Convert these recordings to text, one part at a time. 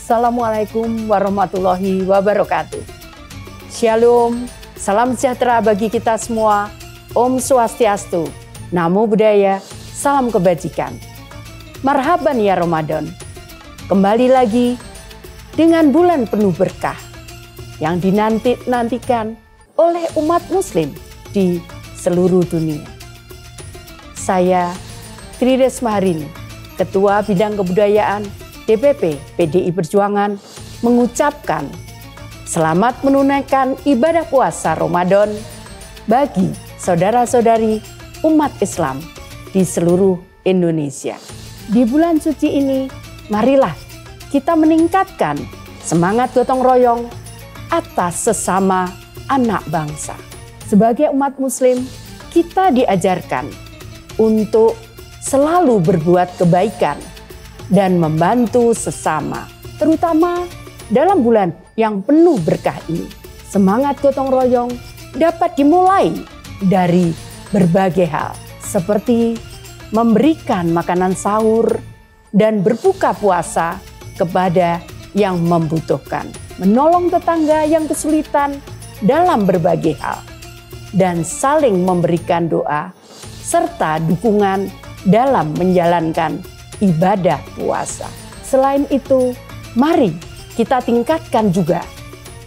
Assalamualaikum warahmatullahi wabarakatuh. Shalom, salam sejahtera bagi kita semua. Om Swastiastu, Namo Buddhaya, salam kebajikan. Marhaban ya Ramadan. Kembali lagi dengan bulan penuh berkah yang dinantikan oleh umat muslim di seluruh dunia. Saya Tri Risma Harini, Ketua Bidang Kebudayaan DPP PDI Perjuangan, mengucapkan selamat menunaikan ibadah puasa Ramadan bagi saudara-saudari umat Islam di seluruh Indonesia. Di bulan suci ini, marilah kita meningkatkan semangat gotong royong atas sesama anak bangsa. Sebagai umat muslim, kita diajarkan untuk selalu berbuat kebaikan dan membantu sesama, terutama dalam bulan yang penuh berkah ini. Semangat gotong royong dapat dimulai dari berbagai hal, seperti memberikan makanan sahur dan berbuka puasa kepada yang membutuhkan, menolong tetangga yang kesulitan dalam berbagai hal, dan saling memberikan doa serta dukungan dalam menjalankan ibadah puasa. Selain itu, mari kita tingkatkan juga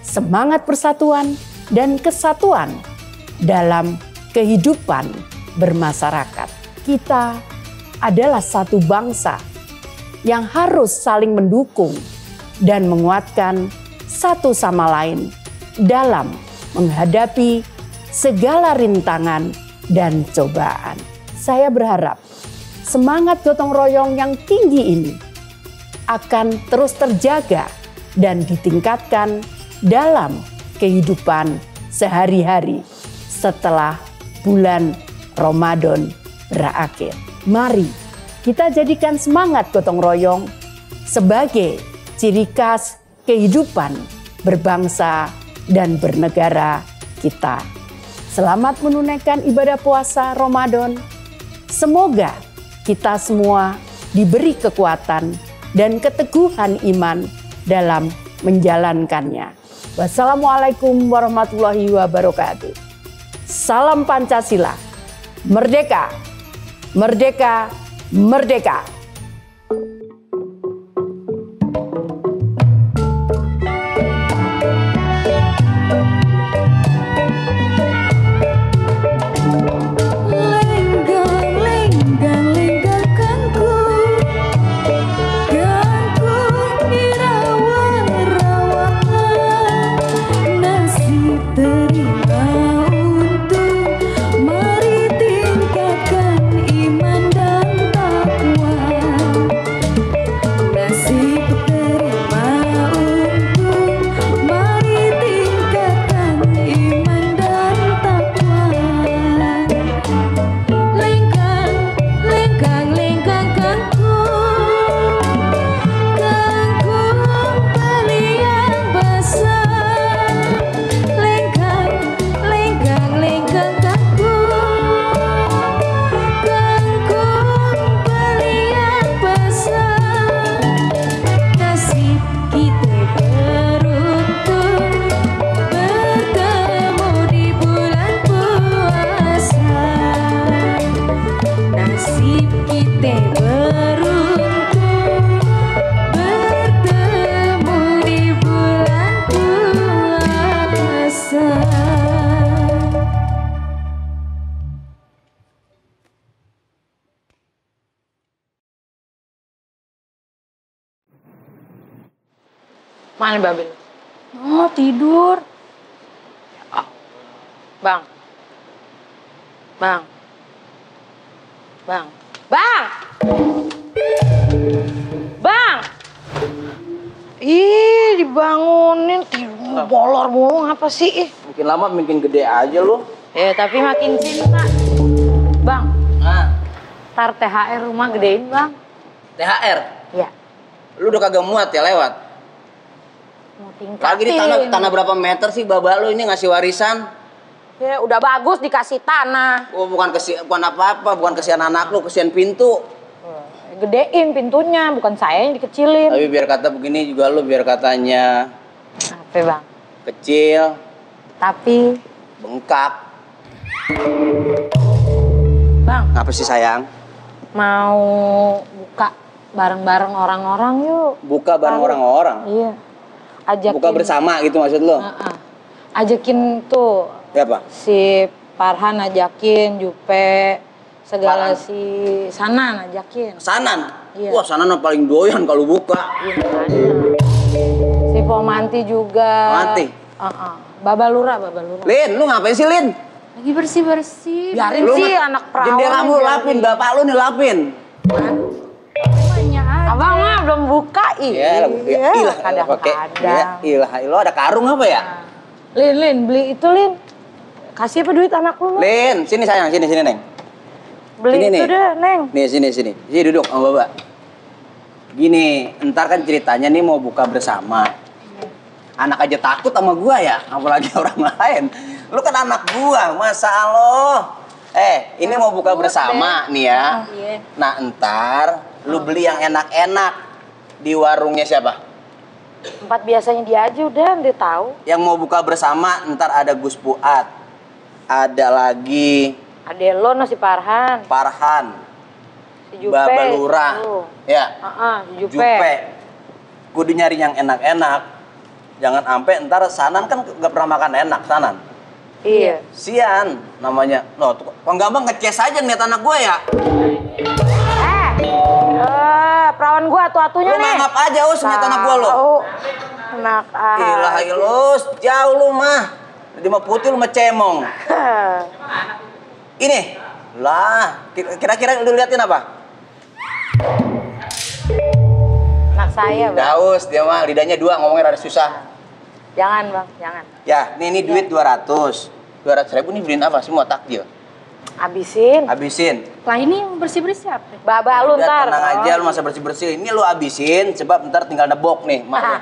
semangat persatuan dan kesatuan dalam kehidupan bermasyarakat. Kita adalah satu bangsa yang harus saling mendukung dan menguatkan satu sama lain dalam menghadapi segala rintangan dan cobaan. Saya berharap semangat gotong royong yang tinggi ini akan terus terjaga dan ditingkatkan dalam kehidupan sehari-hari setelah bulan Ramadan berakhir. Mari kita jadikan semangat gotong royong sebagai ciri khas kehidupan berbangsa dan bernegara kita. Selamat menunaikan ibadah puasa Ramadan. Semoga kita semua diberi kekuatan dan keteguhan iman dalam menjalankannya. Wassalamualaikum warahmatullahi wabarakatuh. Salam Pancasila. Merdeka, merdeka, merdeka. Mana Babel? Oh, tidur. Oh. Bang. Bang. Bang. Bang! Bang! Ih, dibangunin, tidur bolor mulu apa sih? Makin lama makin gede aja lu. Tapi makin cinta. Bang. Nah. Tar THR rumah gedein, Bang. THR? Iya. Lu udah kagak muat ya lewat? Mau tingkatin. Lagi di tanah berapa meter sih babak lu ini ngasih warisan? Ya udah bagus dikasih tanah. Oh bukan apa-apa, bukan kesian anak lu, kesian pintu. gedein pintunya, bukan saya yang dikecilin. Tapi biar kata begini juga lu biar katanya Apa bang? kecil, Tapi bengkak. bang, Apa sih sayang? mau buka bareng-bareng orang-orang yuk. Buka bareng orang-orang. Iya. Ajakin. Buka bersama gitu maksud lo? Ajakin tuh Siapa? si Farhan ajakin, Jupe, segala Farhan. si Sanan ajakin. Sanan? Iya. Wah Sanan paling doyan kalau buka. Iya makanya. Si Pomanti juga. Pomanti? Babalura. Lin, lu ngapain sih Lin? Lagi bersih-bersih. Biarin Lu sih sih anak perawan. jendela lu lapin, bapak lu nih lapin. Abang mah belum buka Iya, kadang-kadang. Ilah, lo ada karung apa ya? Lin, beli itu Lin. Kasih apa duit anak lu? Lin, sini sayang, sini Neng. Beli Sini itu nih. deh, Neng. Nih, sini. Sini duduk sama Bapak. Gini, ntar kan ceritanya nih mau buka bersama. Anak aja takut sama gua ya, apalagi orang lain. Lu kan anak gua, masa Allah. Ini mau buka bersama nih ya. Iya. Nah, ntar lu beli yang enak-enak di warungnya siapa? Tempat biasanya dia aja udah, dia tahu. Yang mau buka bersama ntar ada Gus Fuad. Ada lagi Ade lo si Farhan, Farhan, si Jupe. Babalura. Tuh. Ya. Si Jupe. Jupe. Kudu nyari yang enak-enak. Jangan sampai ntar Sanan kan gak pernah makan enak, Sanan. Iya. Sian namanya. Loh, kok gampang ngeces aja ngeliat anak gue ya? Perawan gua atu-atunya Lu nih. nganggap aja us ngeliat anak gue lo. Tahu. Enak Ilah ilus, jauh lu mah. Di mah putih lu mah cemong. Ini, lah, kira-kira lu liatin apa? Anak saya, Bang. Daus, dia mah lidahnya dua, ngomongnya rada susah. Jangan, Bang, jangan. Ya, ini duit 200. 200.000 nih beliin apa? Semua takjil. Habisin. Lah ini yang bersih-bersih apa? Baba lu Udah ntar. tenang aja, lu masa bersih-bersih. Ini lu habisin, sebab ntar tinggal nebok nih, mak lu.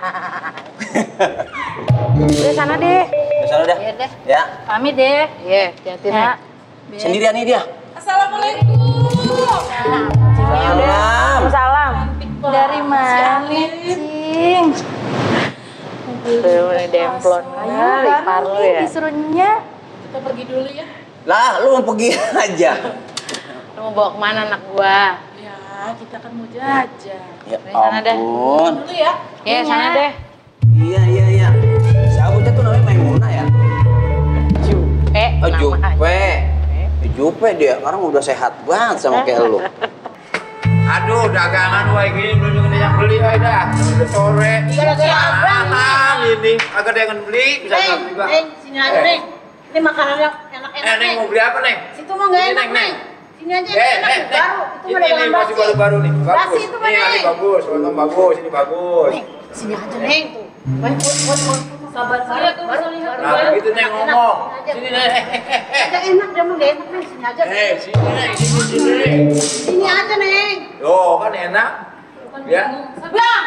Udah sana deh. Di sana dah. Iya deh. Ya, Pamit deh. Iya, hati-hati ya. sendirian nih dia. Assalamualaikum. Salam. Salam. Dari mana, Cing? Tuh, ini demplon. Ayo, Ipar lu ya. disuruhnya. Kita pergi dulu ya. Lah, lu mau pergi aja. Lu mau bawa kemana anak gua? Ya, kita kan mau jajan. Ya Sana dah. ampun. Dulu ya. Iya, sana deh. Iya. Sahabatnya tuh namanya Maimunah ya? Jupe. Oh, namanya. Jupe. Jupe dia, sekarang udah sehat banget sama kayak lu. Aduh, dagangan wae gini belum ada yang beli wae dah. Udah sore. Iya, Mahal ini. Agak ada yang beli bisa nggak juga. Neng, sini aja, Neng. Ini makanan yang enak-enak, Neng mau beli apa, Neng? Situ mah nggak Ini, enak, Neng. Sini aja yang enak, Neng. baru. Itu mah Ini dagangan masih basi. baru-baru nih. Basi Bagus. itu mah, Ini Neng. bagus, lontong bagus, ini bagus. Neng, sini aja, Neng. Tuh. Buat. Sabar. Nah, gitu Neng ngomong. Sini, Neng. Ada enak, dia mah nggak enak, Neng. Sini aja. Sini, Neng. Sini. Sini aja, Neng. Yo, kan enak. Ya. Bang,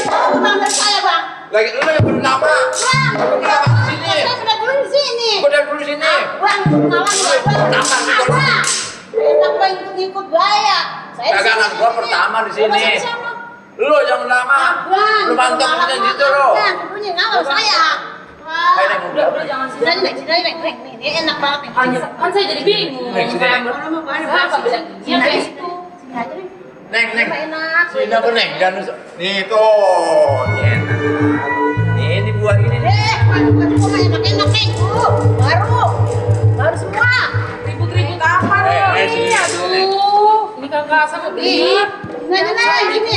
aku tangan dari saya, Bang. Lagi lu yang bernama. Bang, Kenapa di sini? saya pernah dulu di sini. Kau dari dulu sini. Bang, kenalan nggak, Bang? Enak Bang ikut gaya. Saya Dagangan gua pertama di sini. Lu yang lama. Bang, Lu mantap punya gitu lo. Bang, punya ngawal saya. Ayo Neng, udah. Sini aja, Neng. Sini aja, Neng. Neng, ini enak banget, Neng. Kan saya jadi bingung. Neng, sini, Neng. Apa beda? Sini aja, situ. Sini aja, Neng. Neng. Enak. Sini apa Neng? Dan nih tuh, ini enak. Nih ini buat ini nih. Bukan enak-enak, Neng. Baru semua. Ribut-ribut apa Eh, nih? sini, Aduh, ini kakak sama beli. Sini aja, Neng. Sini.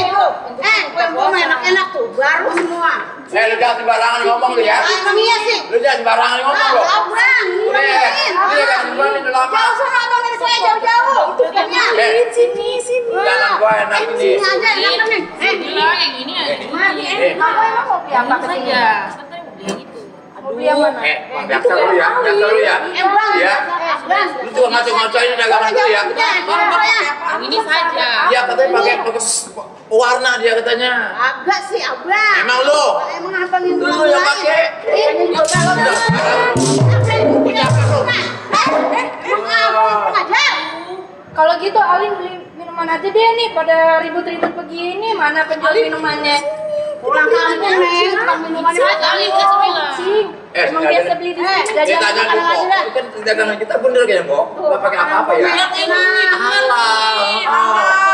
Kue enak-enak tuh. Baru semua. Lu jangan sembarangan ngomong lu ya. Emang iya sih. Lu jangan sembarangan ngomong lu. Bang, Ini kan sembarangan itu lama. jauh sana abang dari saya jauh-jauh. Itu punya. Sini. Jangan gua enak ini. Sini aja enak Neng. Bilang yang ini ya. Kamu emang mau beli apa kesini? Saja. Sebentar mau beli yang itu. Mau beli yang mana? Biasa lu ya. Biasa lu ya. Bang, Ya. Bang. Lu tuh ngaco-ngacoin dagangan lu ya. Yang ini saja. Dia katanya pakai warna dia katanya. Agak sih, abang. Emang lu? Emang abang yang Lu yang pakai. Ini juga punya apa lu? Emang abang ngajar? Kalau gitu Alin beli minuman aja deh nih pada ribut-ribut begini. Mana penjual minumannya? Pulang kampung, Neng. Pulang minuman Kali udah sebilang. Cing, emang sekalian. biasa beli di sini. Jadi Ceritanya apa tuh, Pok. Ini kan dagangan kita bener kayaknya, Pok. Nggak pakai apa-apa ya. Yang ini Halal.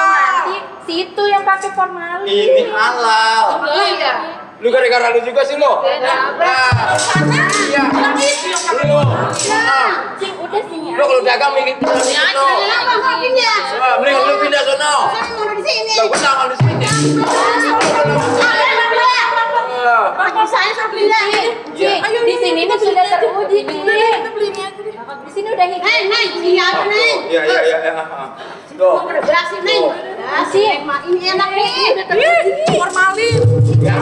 nanti si itu yang pakai formalin. Ini halal. Iya. Lu gara-gara lu juga sih lo. Iya. Lu. Cing, udah sini Lu kalau dagang mending pindah Ya, sono. Kenapa nggak pindah? Mending lu pindah sono. Saya mau di sini. Lah gua sama di sini. Pakai saya suruh pindah. Cing, di sini nih sudah teruji, Cing. Di sini udah hijau. Neng, sini aja, Neng. Iya. Tuh. Udah berhasil, Neng. Masih. Ini enak nih. Formalin. Ya,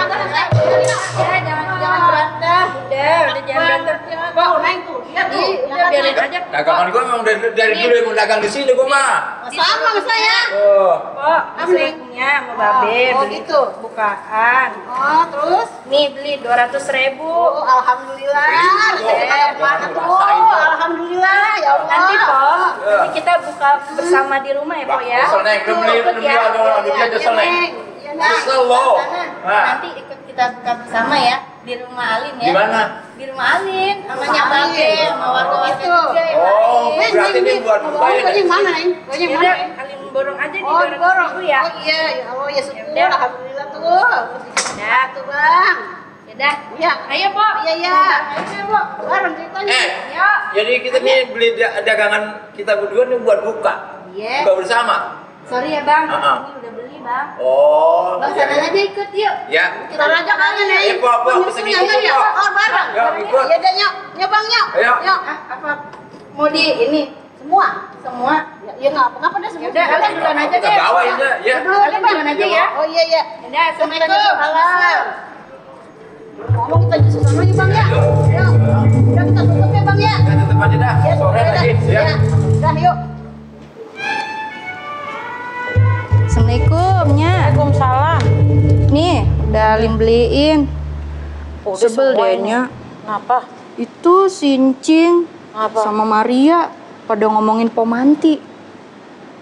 Ya, jangan berantem. Udah jangan berantem. Kok, Neng tuh. Lihat tuh. Udah biarin aja. dagangan gua memang dari dulu yang mau dagang di sini gua mah. Sama sama saya. Oh. Kok, aslinya mau babe Oh, beli gitu. bukaan. Oh, terus? Nih beli 200.000. Oh, alhamdulillah. Saya kemana tuh? Alhamdulillah, ya Allah. Nanti Po, nanti kita buka bersama di rumah ya Po ya. Nyesel, Neng. Lu beli Ikut ya. dia nyesel, Neng. Iya, Neng. Nyesel lo. Nah. Nanti ikut kita buka bersama ya di rumah Alin ya. Di mana? Di rumah Alin, namanya Rumah Babe, Alin. sama warga-warga Itu. juga yang Oh, lain. berarti ini buat Bawa bayar. yang mana, Neng? Bawa yang mana? Yaudah, Alin borong aja di Oh, 200.000 ya. Oh iya, ya Allah, ya syukur. Yaudah. Alhamdulillah tuh. Ya, Tuh, Bang. yaudah. Iya. Ayo Po. Iya, iya. Ayo Po. Bareng ceritanya. Yuk. Jadi kita nih beli dagangan kita berdua nih buat buka. Iya. Buka bersama. Sorry ya Bang, Uh-uh. ini udah beli Bang. Oh. Bang, iya, sana iya. aja ikut yuk. Ya. Kita ajak aja, Neng. Iya, Po, Po, kita Menyusul ngikut, ya, Po. Oh, bareng. Yuk, ikut. Iya, deh, yuk. Yuk, Bang, yuk. Ayo. Yuk. Ah, apa? Mau di ini Semua. semua? Ya nggak apa-apa deh semua. Yaudah, Alin duluan aja Kita deh. bawa aja, ya. Alin duluan aja ya. Oh iya iya. Yaudah, Assalamualaikum. Assalamualaikum. Ngomong kita justru sama aja Bang ya. Yuk. Udah kita tutup ya Bang ya. Kita tetep aja dah. Ya, Sore udah, lagi, dah. ya. Dah yuk. Assalamualaikum, Nya. Waalaikumsalam. Nih, udah Alin beliin. Udah Sebel semua deh, ini. Nya. Kenapa? Itu Sincing Apa? sama Maria pada ngomongin Pomanti.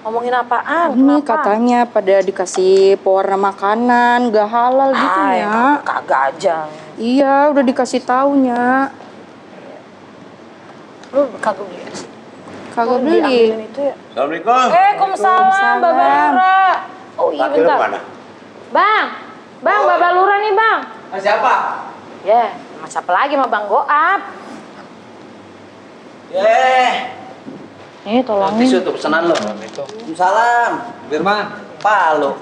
Ngomongin apaan? Ini Kenapa? katanya pada dikasih pewarna makanan, gak halal gitu Ay, ya. kagak aja. Iya, udah dikasih taunya. Lu kagak beli. Kagak Lu beli. diambilin itu ya. Assalamualaikum. Waalaikumsalam, Baba Lura. Oh iya Laki lu bentar. mana? Bang, Bang, Baba Lura nih Bang. Ah, siapa? Ya, sama siapa lagi sama Bang Goap. Nih tolongin. Tisu tuh pesanan lo. Waalaikumsalam. Firman. Palu.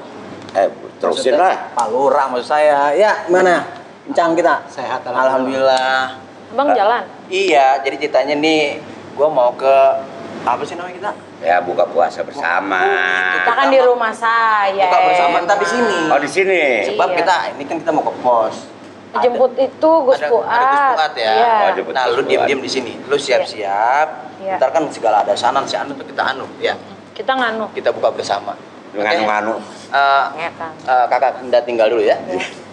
Terusin lah. Palura maksud saya. Ya, mana? Encang kita. Sehat alhamdulillah. Bang jalan. Iya, jadi ceritanya nih gua mau ke apa sih namanya kita? Ya buka puasa bersama. Kita kan di rumah saya. Buka bersama ntar di sini. Oh di sini. Sebab Iya. kita ini kan kita mau ke pos. Jemput itu Gus ada Fuad. Gus Fuad ya. Iya. Oh, jemput Nah, Gus lu Fuad. diam-diam di sini. Lu siap-siap. Iya. Ntar kan segala ada sanan si anu tuh kita anu, ya. Kita nganu. Kita buka bersama. Nganu-nganu. Ngekan. Kakak Anda tinggal dulu ya.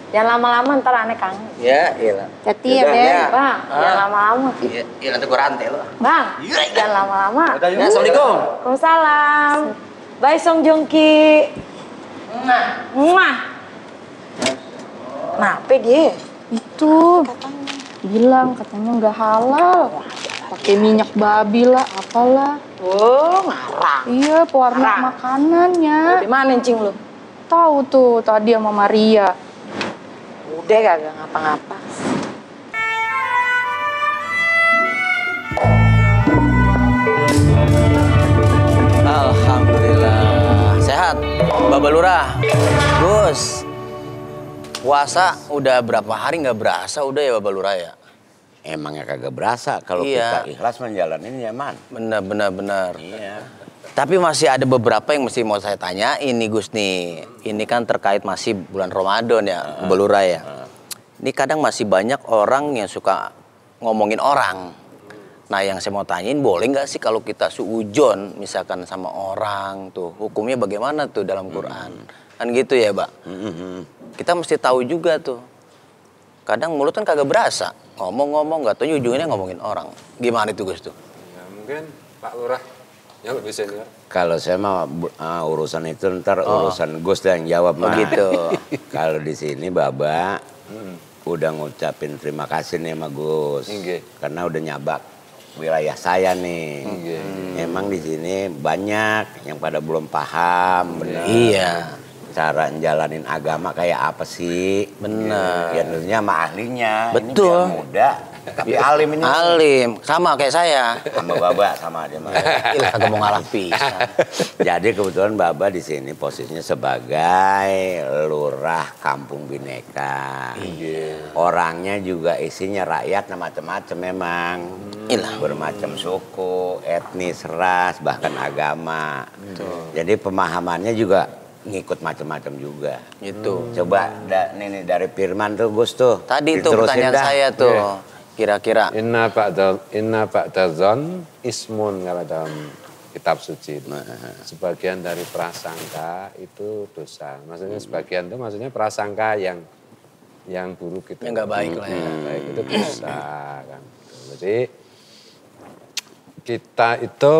Jangan lama-lama ntar aneh kangen. Ya, iya. Hati ya, Udah, Ben. ya. Bang, jangan lama-lama. Iya, iya nanti gua rantai lo. Bang, jangan lama-lama. Ya, Assalamualaikum. Waalaikumsalam. Bye Song Jongki. Mwah. Kenapa dia? Itu bilang katanya nggak halal. Pakai minyak babi lah, apalah. Oh, ngarang. Iya, pewarna Marah. makanannya. Di mana encing lu? Tahu tuh tadi sama Maria. Udah kagak ngapa-ngapa. Alhamdulillah. Sehat. Baba Lurah. Gus. Puasa udah berapa hari nggak berasa udah ya Baba Lurah ya? Emangnya kagak berasa kalau Iya. kita ikhlas menjalaninnya, Man. Benar. Iya. Tapi masih ada beberapa yang mesti mau saya tanya. Ini Gus nih. Ini kan terkait masih bulan Ramadan ya, Baba Lurah ya. Ini kadang masih banyak orang yang suka ngomongin orang. Nah yang saya mau tanyain, boleh nggak sih kalau kita suujon misalkan sama orang tuh, hukumnya bagaimana tuh dalam Quran? Kan gitu ya, Pak? Kita mesti tahu juga tuh. Kadang mulut kan kagak berasa Ngomong-ngomong nggak tahu ujungnya ngomongin orang. Gimana itu Gus tuh? Ya, mungkin Pak Lurah yang lebih senior. Kalau saya mah urusan itu ntar urusan Gus yang jawab mah. Begitu. Kalau di sini Baba udah ngucapin terima kasih nih sama Gus. Karena udah nyabak wilayah saya nih. Emang di sini banyak yang pada belum paham. Bener. Iya. Cara jalanin agama kayak apa sih? Bener. Ya tentunya sama ahlinya. Betul. Ini biar muda. Tapi alim ini. Alim, sama kayak saya. Sama Baba sama dia mah. Ilah kagak mau ngalah pisan. Jadi kebetulan Baba di sini posisinya sebagai lurah Kampung Bineka. Orangnya juga isinya rakyat macam-macam memang. Bermacam suku, etnis, ras, bahkan agama. Jadi pemahamannya juga ngikut macam-macam juga. Itu. Coba nih dari Firman tuh Gus tuh. Tadi tuh diterusin pertanyaan dah. saya tuh. Kira-kira. Inna ba'dadzon ismun kalau dalam kitab suci. Sebagian dari prasangka itu dosa. Maksudnya sebagian itu maksudnya prasangka yang buruk itu. Yang nggak baik lah ya. Baik itu dosa kan. Jadi kita itu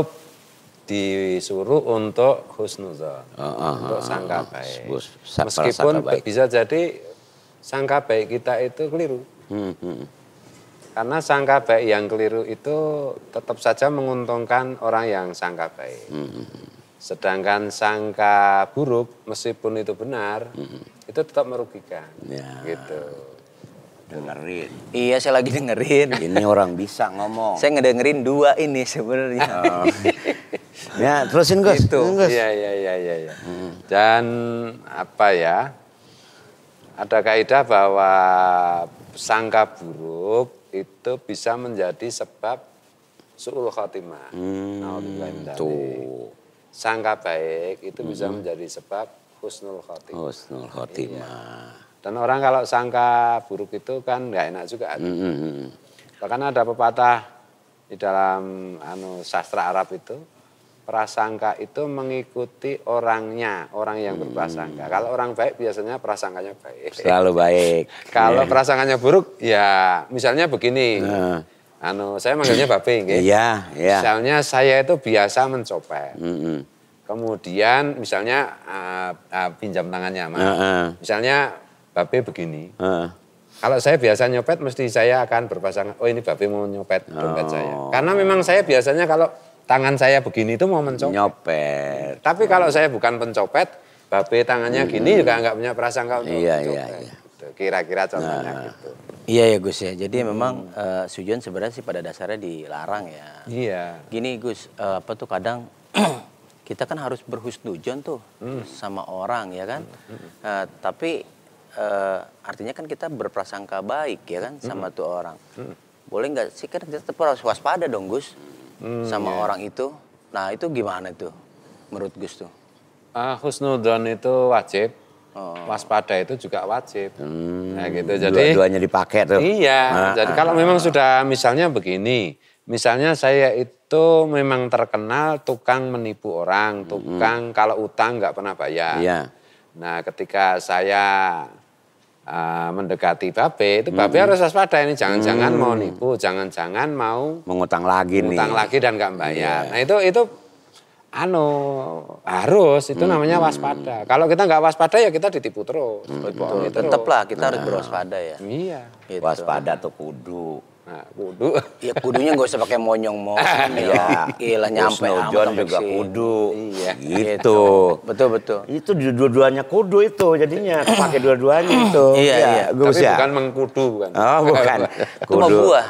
disuruh untuk husnuzon, untuk sangka baik. Meskipun baik. bisa jadi sangka baik kita itu keliru. Karena sangka baik yang keliru itu tetap saja menguntungkan orang yang sangka baik. Sedangkan sangka buruk meskipun itu benar, itu tetap merugikan. Ya. Gitu. Dengerin. Iya, saya lagi dengerin. Ini orang bisa ngomong. Saya ngedengerin dua ini sebenarnya. Ya, terusin Gus. Iya. Dan apa ya? Ada kaidah bahwa sangka buruk itu bisa menjadi sebab su'ul khotimah. Tuh. Sangka baik itu bisa menjadi sebab husnul khotimah. Husnul khotimah. Dan orang kalau sangka buruk itu kan nggak enak juga. Bahkan ada pepatah di dalam sastra Arab itu, prasangka itu mengikuti orangnya, orang yang berprasangka. Kalau orang baik biasanya prasangkanya baik. Selalu baik. Kalau prasangkanya buruk, ya misalnya begini. Saya manggilnya Babe, nggih. Iya. Misalnya saya itu biasa mencopet. Kemudian misalnya pinjam tangannya, misalnya Babe begini. Kalau saya biasa nyopet, mesti saya akan berpasangan. Oh ini Babe mau nyopet dompet saya. Karena memang saya biasanya kalau tangan saya begini itu mau mencopet. Nyopet. Tapi kalau saya bukan pencopet, Babe tangannya gini juga nggak punya prasangka untuk mencopet. Iya. Gitu. Kira-kira contohnya gitu. Iya ya Gus ya. Jadi memang sujon sebenarnya sih pada dasarnya dilarang ya. Iya. Gini Gus, apa tuh kadang kita kan harus berhusnudzon tuh sama orang ya kan. Tapi artinya kan kita berprasangka baik ya kan sama tuh orang. Boleh nggak sih kan kita tetap harus waspada dong Gus sama orang itu. Nah itu gimana tuh menurut Gus tuh? Husnudzon itu wajib. Waspada itu juga wajib. Nah gitu. Jadi dua-duanya dipakai tuh. Iya. Jadi kalau memang sudah misalnya begini, misalnya saya itu memang terkenal tukang menipu orang, tukang kalau utang nggak pernah bayar. Iya. Nah ketika saya mendekati Babe, itu Babe harus waspada ini. Jangan-jangan mau nipu, jangan-jangan mau mengutang lagi nih. Mengutang lagi dan nggak bayar. Nah itu harus itu namanya waspada. Kalau kita nggak waspada ya kita ditipu terus. Tetaplah kita harus berwaspada ya. Iya. Gitu. Waspada tuh kudu. Nah, kudu. Ya kudunya nggak usah pakai monyong-monyong. Iya. Gila nyampe Husnudzon juga kudu. Iya. Gitu. Betul. Itu dua-duanya kudu itu jadinya pakai dua-duanya itu. Iya. Gus Tapi ya. bukan mengkudu bukan. Oh bukan. Itu mah buah.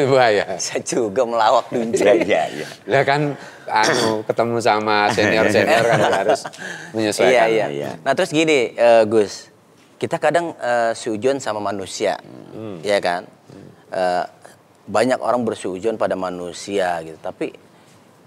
Buah ya. Saya juga melawak dunci. Iya. Lah kan ketemu sama senior-senior kan harus menyesuaikan. Iya. Nah terus gini Gus, kita kadang sujon sama manusia, ya kan? Banyak orang bersujon pada manusia gitu, tapi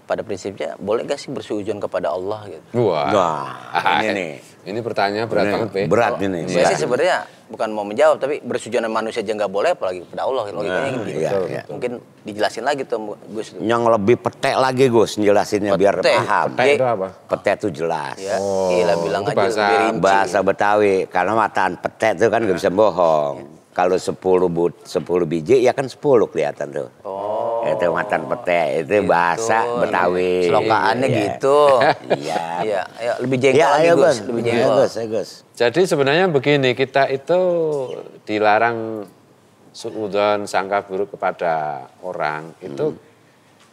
pada prinsipnya boleh gak sih bersujon kepada Allah gitu? Wah, ini nih. Ini pertanyaan berat banget, Be. Berat ini. Saya sih sebenarnya bukan mau menjawab, tapi bersujon sama manusia aja nggak boleh, apalagi kepada Allah. Logikanya gitu. Iya. Mungkin dijelasin lagi tuh Gus. Yang lebih petek lagi Gus, jelasinnya biar paham. Petek itu apa? Petek itu jelas. Ya, gila bilang itu aja lebih rinci. Bahasa Betawi, karena mataan petek itu kan nggak bisa bohong. kalau 10 biji ya kan 10 kelihatan tuh. Oh. Itu matan pete, itu bahasa Betawi. Selokaannya gitu. Iya. Iya, ayo lebih jengkol lagi Gus, lebih jengkol. Gus. Jadi sebenarnya begini, kita itu dilarang suudzon sangka buruk kepada orang itu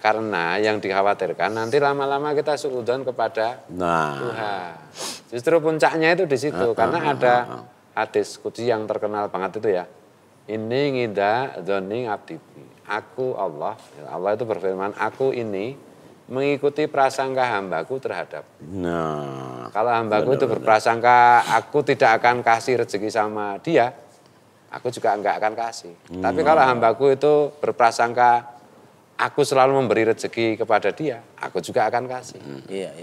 karena yang dikhawatirkan nanti lama-lama kita suudzon kepada Tuhan. Justru puncaknya itu di situ karena ada hadis qudsi yang terkenal banget itu ya. Ini ngida dzoni abdi. Aku Allah itu berfirman, aku ini mengikuti prasangka hambaku terhadap. Nah, kalau hambaku itu berprasangka aku tidak akan kasih rezeki sama dia, aku juga enggak akan kasih. Tapi kalau hambaku itu berprasangka aku selalu memberi rezeki kepada dia, aku juga akan kasih.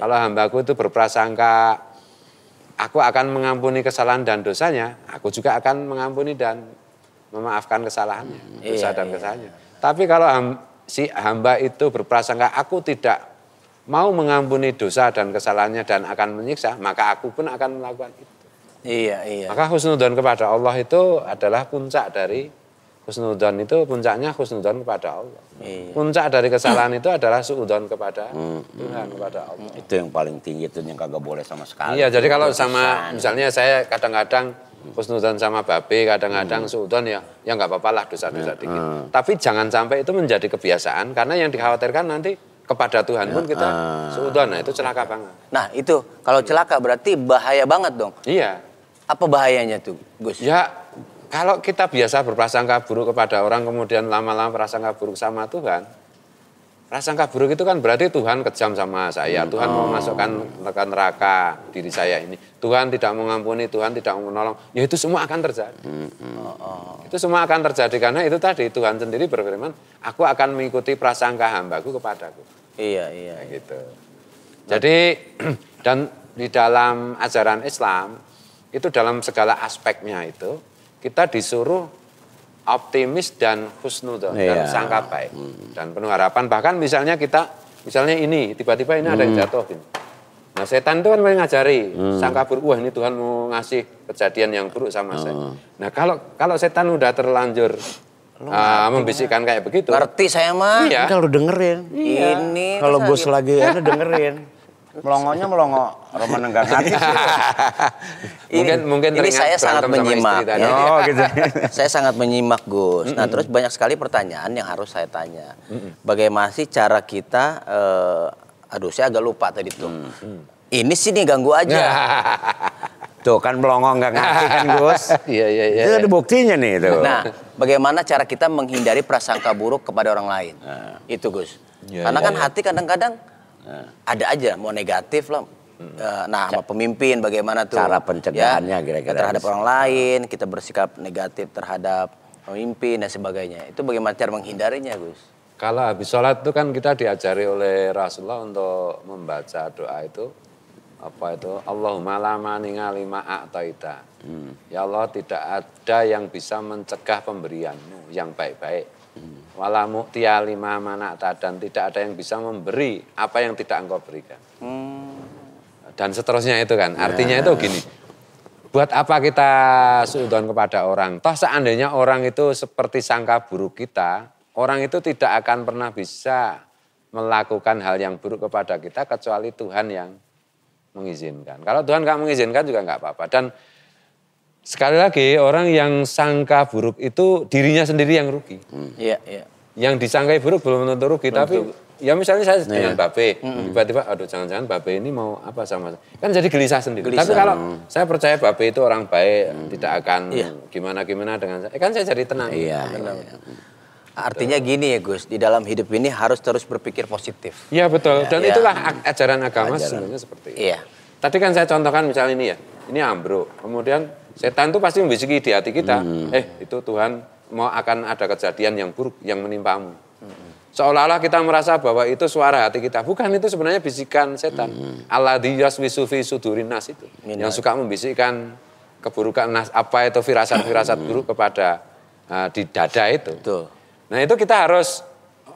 Kalau hambaku itu berprasangka aku akan mengampuni kesalahan dan dosanya, aku juga akan mengampuni dan memaafkan kesalahannya, dosa dan kesalahannya. Tapi kalau si hamba itu berprasangka aku tidak mau mengampuni dosa dan kesalahannya dan akan menyiksa, maka aku pun akan melakukan itu. Iya. Maka husnudzon kepada Allah itu adalah puncak dari husnudzon itu puncaknya husnudzon kepada Allah. Puncak dari kesalahan itu adalah suudzon kepada Tuhan, kepada Allah. Itu yang paling tinggi itu yang kagak boleh sama sekali. Iya, jadi kalau sama misalnya saya kadang-kadang husnudzon sama babe, kadang-kadang suudzon ya nggak apa-apa lah dosa-dosa dikit. Tapi jangan sampai itu menjadi kebiasaan karena yang dikhawatirkan nanti kepada Tuhan pun kita suudzon, nah itu celaka banget. Nah itu kalau celaka berarti bahaya banget dong. Iya. Apa bahayanya tuh Gus? Ya kalau kita biasa berprasangka buruk kepada orang kemudian lama-lama prasangka buruk sama Tuhan, prasangka buruk itu kan berarti Tuhan kejam sama saya, Tuhan mau masukkan ke neraka diri saya ini, Tuhan tidak mengampuni, Tuhan tidak mau menolong, ya itu semua akan terjadi. Itu semua akan terjadi karena itu tadi Tuhan sendiri berfirman, aku akan mengikuti prasangka hambaku kepadaku. Iya. Gitu. Jadi dan di dalam ajaran Islam itu dalam segala aspeknya itu kita disuruh optimis dan husnudzon dan sangka baik dan penuh harapan. Bahkan misalnya ini tiba-tiba ini ada yang jatuh gini. Nah setan itu kan paling ngajari sangka buruk, wah ini Tuhan mau ngasih kejadian yang buruk sama saya. Nah kalau setan udah terlanjur membisikkan kayak begitu, ngerti saya mah. Iya. Kalau dengerin. Ini Kalau Gus lagi dengerin. Melongonya melongo Roman enggak ngerti sih. Mungkin ini saya sangat menyimak. Gitu. Saya sangat menyimak Gus. Nah terus banyak sekali pertanyaan yang harus saya tanya. Bagaimana sih cara kita? Saya agak lupa tadi tuh. Ini sih nih ganggu aja. Tuh kan melongo enggak ngerti kan Gus. Iya. Itu ada buktinya nih itu. Nah bagaimana cara kita menghindari prasangka buruk kepada orang lain? Itu Gus. Karena kan hati kadang-kadang ada aja mau negatif lah. Nah, sama pemimpin bagaimana tuh cara pencegahannya kira-kira terhadap orang lain, kita bersikap negatif terhadap pemimpin dan sebagainya. Itu bagaimana cara menghindarinya, Gus? Kalau habis sholat itu kan kita diajari oleh Rasulullah untuk membaca doa itu Allahumma la mani'a lima a'taita. Ya Allah, tidak ada yang bisa mencegah pemberianmu yang baik-baik. Wala mu'tiya lima mana'ta, dan tidak ada yang bisa memberi apa yang tidak engkau berikan. Dan seterusnya itu kan, artinya itu gini. Buat apa kita suudzon kepada orang? Toh seandainya orang itu seperti sangka buruk kita, orang itu tidak akan pernah bisa melakukan hal yang buruk kepada kita kecuali Tuhan yang mengizinkan. Kalau Tuhan nggak mengizinkan juga nggak apa-apa. Dan sekali lagi orang yang sangka buruk itu dirinya sendiri yang rugi. Iya. Yang disangkai buruk belum tentu rugi, tapi ya misalnya saya dengan Babe, tiba-tiba aduh jangan-jangan Babe ini mau apa sama saya. Kan jadi gelisah sendiri. Tapi kalau saya percaya Babe itu orang baik, tidak akan gimana-gimana dengan saya. Kan saya jadi tenang. Iya. Artinya gini ya Gus, di dalam hidup ini harus terus berpikir positif. Iya betul, dan itulah ajaran agama sebenarnya seperti itu. Iya. Tadi kan saya contohkan misalnya ini ambruk, kemudian setan itu pasti membisiki di hati kita, itu Tuhan mau akan ada kejadian yang buruk yang menimpamu. Seolah-olah kita merasa bahwa itu suara hati kita, bukan, itu sebenarnya bisikan setan. Alladzi yaswisu fi sudurin nas itu, yang suka membisikkan keburukan nas, apa itu firasat-firasat buruk kepada di dada itu. Betul. Nah itu kita harus,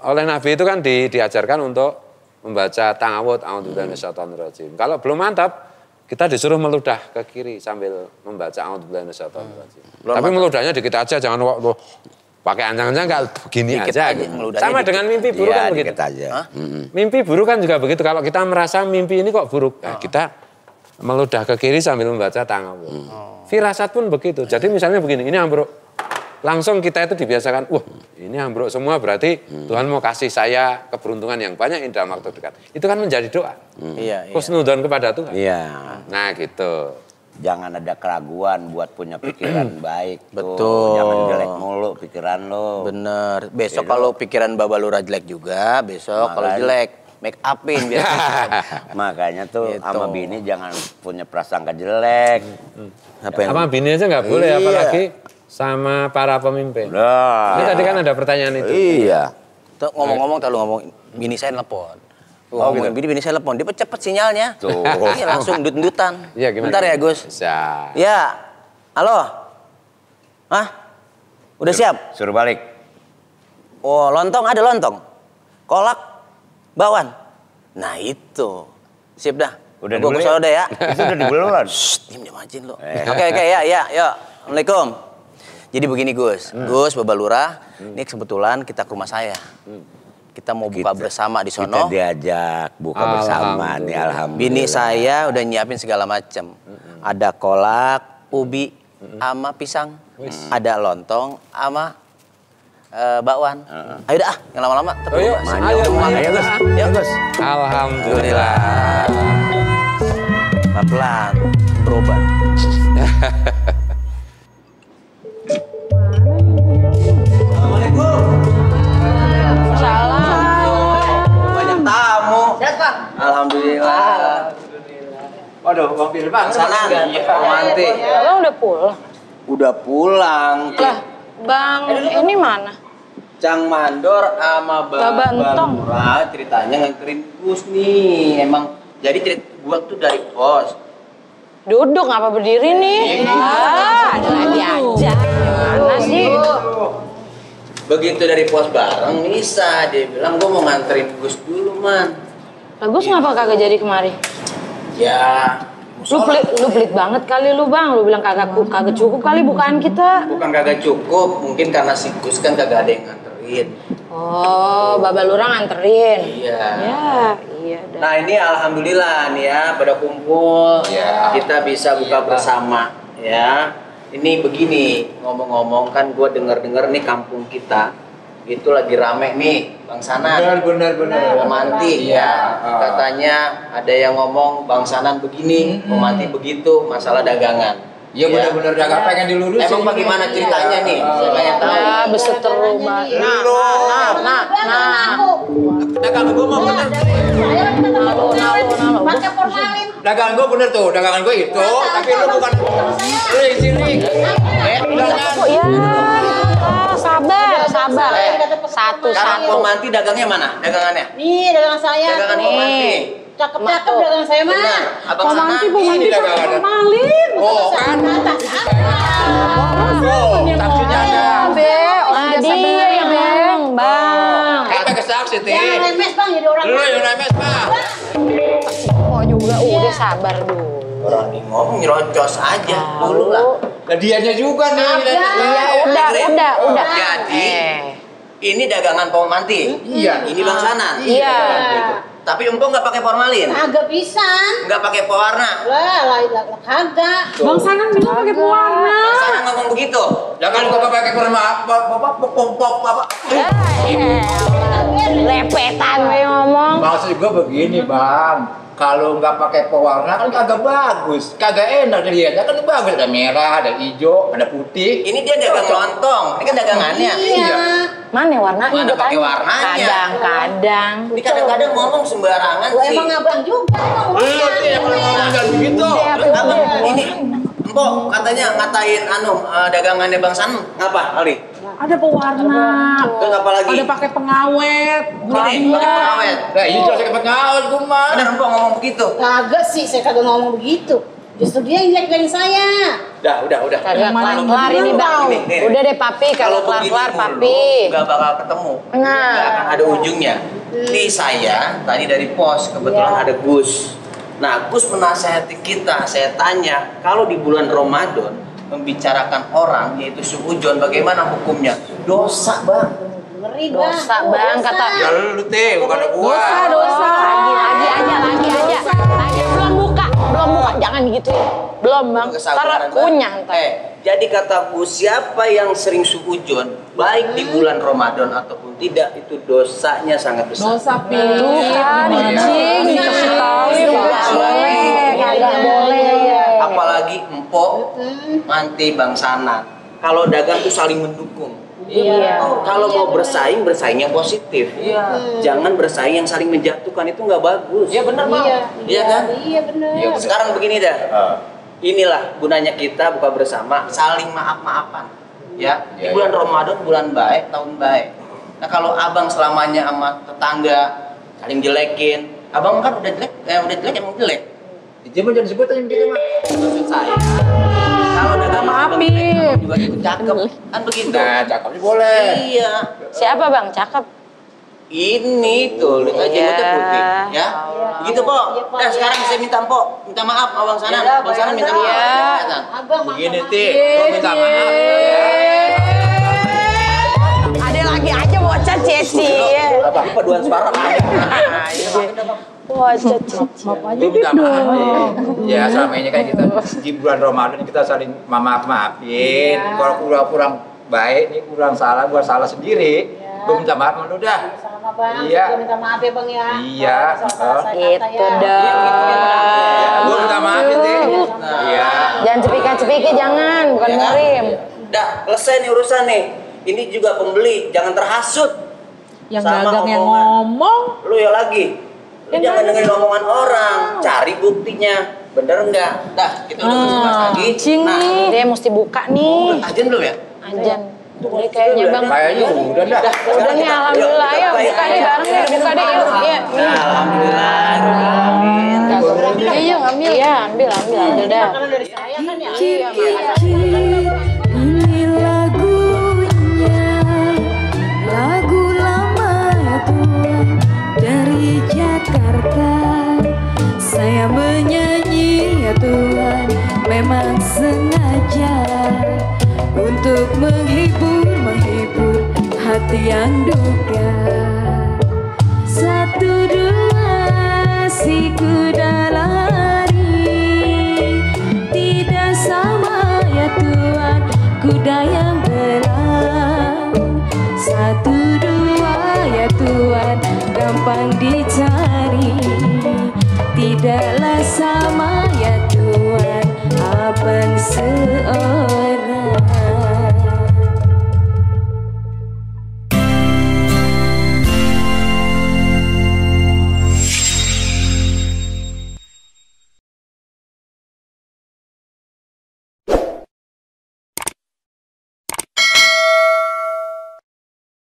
oleh Nabi itu kan diajarkan untuk membaca ta'awudz, a'udzubillahi minasyaitonir rajim. Kalau belum mantap, kita disuruh meludah ke kiri sambil membaca a'udzubillahi minasyaitonir rajim. Tapi meludahnya dikit aja, jangan pakai ancang-ancang nggak begini Dikit aja. aja, Gitu. ngeludahnya Sama dikit. dengan mimpi buruk kan begitu. Dikit aja. Mimpi buruk kan juga begitu. Kalau kita merasa mimpi ini kok buruk, nah, kita meludah ke kiri sambil membaca ta'awudz. Firasat pun begitu. Jadi misalnya begini, ini ambruk. Langsung kita itu dibiasakan, wah ini ambruk semua berarti Tuhan mau kasih saya keberuntungan yang banyak dalam waktu dekat. Itu kan menjadi doa. Iya. Husnudzon kepada Tuhan. Iya. Nah gitu. Jangan ada keraguan buat punya pikiran baik. Betul. Tuh. Jangan jelek mulu pikiran lo. Bener. Besok kalau pikiran Babalura jelek juga, besok kalau jelek make upin biar. Makanya tuh Gitu. sama bini jangan punya prasangka jelek. Sama bini aja nggak boleh, Iya. apalagi sama para pemimpin. Nah. Ini tadi kan ada pertanyaan itu. Iya. Tuh, ngomong-ngomong, terlalu ngomong, bini saya nelpon. Ngomongin bini saya nelpon, dia cepet sinyalnya. Tuh. Iya, langsung dut-dutan. Iya, gimana? Bentar ya, Gus. Siap. Ya, halo. Hah? Udah siap? Suruh balik. Oh, lontong ada lontong. Kolak, bakwan. Nah itu. Sip dah. Udah Gua dulu kesana udah ya. Itu udah dibelon. Shh, diam ajin lo. Oke, ya, yuk. Assalamualaikum. Jadi begini Gus, Gus Babalura, ini kebetulan kita ke rumah saya. Kita mau buka bersama di sono. Kita diajak buka bersama nih, alhamdulillah. Bini saya udah nyiapin segala macam. Ada kolak, ubi, sama pisang. Ada lontong, sama bakwan. Ayo dah, yang lama-lama. Oh, yuk, ayo, Gus. Yuk, Gus. Alhamdulillah. Pelan-pelan, berobat. Banyak tamu. Alhamdulillah. Waduh, mampir banget. Sanan, romanti. Lo udah pulang? Udah pulang. Lah, Bang, ini mana? Cang Mandor sama Babantong. Balura ceritanya nganterin Gus nih. Emang jadi cerita gua tuh dari pos. Duduk, ngapa berdiri nih? Ada lagi aja. Mana sih? Begitu dari pos bareng Nisa, dia bilang gua mau nganterin Gus dulu, Man. Bagus ngapa kagak jadi kemari? Ya, Lu pelit banget kali lu, Bang. Lu bilang kagak cukup kali bukaan kita. bukan kagak cukup, mungkin karena si Gus kan kagak ada yang nganterin. Oh, Babalura nganterin. Iya. Ya, iya dah. Nah ini alhamdulillah nih ya pada kumpul, kita bisa buka bersama ya. Ini begini ngomong-ngomong kan gue denger nih kampung kita itu lagi rame nih Bang Sanan. Benar. Romanti ya. Katanya ada yang ngomong Bang Sanan begini, Romanti begitu masalah dagangan. Iya benar-benar dagang pengen dilurusin. Emang bagaimana ceritanya nih? Saya pengen tahu. Ya, beset terubah. Nah. Dagang gue mah bener. Pakai formalin. Dagangan gue bener tuh, dagangan gue itu. Tapi lu bukan lu yang sini. Oh ya, sabar. Satu. Sekarang Romanti dagangnya mana? Dagangannya? Nih dagangan saya. Dagangan Romanti. Cakep-cakep dagangan saya mah. Benar. Abang Sanan. Ini dagangan. Oh kan. Oh, saksinya ada. Dia ya, Bang. Kita ke saksi, Ti. Jangan remes bang jadi orang. Lu yang remes, Pak. Oh juga udah sabar dulu. Orang ini ngomong nyerocos aja dulu lah. Lah dianya juga nih. Iya, udah. Jadi ini dagangan Romanti. Iya. Ini Bang Sanan. Iya. Tapi Empo nggak pakai formalin, Agak bisa. nggak pakai pewarna. Lah kagak. Bang Sanan bilang pakai pewarna. Bang Sanan ngomong begitu. Jangan gua pakai kurma apa. Lepetan gue ngomong. Maksud gua begini, Bang. Kalau nggak pakai pewarna kan kagak bagus, kagak enak dilihatnya kan bagus, ada merah, ada hijau, ada putih. Ini dia dagang lontong, ini kan dagangannya. Iya. Mana warnanya? Mana Gua pakai tanya. warnanya? Kadang. Ini kadang-kadang ngomong sembarangan Gua sih. emang ngabang juga. Lu sih yang kalau ngomong jangan begitu. Terus apa? Ini Empo katanya ngatain dagangannya Bang Sanan. Ngapa, Ali? Ada pewarna. Terus apa lagi? Ada pakai pengawet. Ini pakai pengawet. Nah, hijau saya pakai ngawet gua mah. Benar Empo ngomong begitu. Kagak sih, saya kagak ngomong begitu. Justru dia yang jelek saya. Udah. Kagak kelar ini, Bang. Ini. Udah deh, Papi. Kagak kelar, Papi. Gak bakal ketemu. Nah. Gak akan ada ujungnya. Ini saya tadi dari pos, kebetulan ada Gus. Nah, Gus menasehati kita, saya tanya, kalau di bulan Ramadan membicarakan orang yaitu suudzon, bagaimana hukumnya? Dosa, Bang. Ngeri, Dosa bang, kata. Ya lu teh, bukan gua. Dosa. Lagi aja. Belum buka. Jangan digituin. Belum bang. Ntar kunyah ntar. Jadi kata Gus, siapa yang sering suudzon, baik di bulan Ramadan ataupun tidak, itu dosanya sangat besar. Dosa pi. Kan, anjing. Dikasih tahu. Kagak boleh. Apalagi empok, nanti bangsanan. Kalau dagang tuh saling mendukung. Iya. Kalau mau bersaing yang positif. Jangan bersaing yang saling menjatuhkan, itu nggak bagus. Iya benar, Bang. Iya kan? Iya benar. Sekarang begini dah. Inilah gunanya kita buka bersama, saling maaf-maafan. Ya, di bulan Ramadan bulan baik, tahun baik. Nah, kalau abang selamanya sama tetangga saling jelekin, abang kan udah jelek emang jelek. Jangan disebut aja gitu, Mak. Maksud saya, kalau dagang maafin juga ikut cakep, kan begitu. Nah, cakepnya boleh. Iya. Siapa bang? Cakep. Ini tuh, lihat aja jenggotnya putih, ya. Begitu, Pok. Sekarang saya minta minta maaf sama Bang Sanan. Bang Sanan minta maaf. Abang Begini, Ti. Gua minta maaf. Ada lagi aja bocah Ceci. Apa? Paduan suara. Bocah Ceci. Gua minta maaf. Ya, selama ini kan kita di bulan Ramadan kita saling maafin. Kalau kurang baik, nih kurang salah, gua salah sendiri. Gua minta maaf sama lu dah. sama Bang. Iya. Gua minta maaf ya Bang ya. Iya. Gitu ya. dong. Gua minta maaf ya, Ti. Iya. Jangan cepika-cepiki, jangan. Bukan Ya kan? murim. Dah, selesai nih urusan nih. Ini juga pembeli, jangan terhasut. Yang Sama dagang yang omongan. ngomong. Lu ya lagi. Lu jangan dengerin omongan orang, cari buktinya. Bener enggak? Dah, kita udah bahas lagi. Cing Nah, nih. Dia mesti buka nih. ajan belum ya? Anjan. Dia kayaknya bang. Kayaknya udah dah. Udah nih, alhamdulillah. Yuk, buka deh bareng deh. Buka deh, yuk. Iya. Alhamdulillah. Amin. Iya, ngambil. Iya, ambil dah. Karena dari saya kan ya. Ini lagunya, lagu lama ya Tuhan, dari Jakarta. Saya menyanyi ya Tuhan, memang sengaja untuk menghibur hati yang duka. 1, 2 si kuda lari, tidak sama ya Tuhan kuda yang berang. 1, 2 ya Tuhan gampang dicari, tidaklah sama ya Tuhan abang seorang.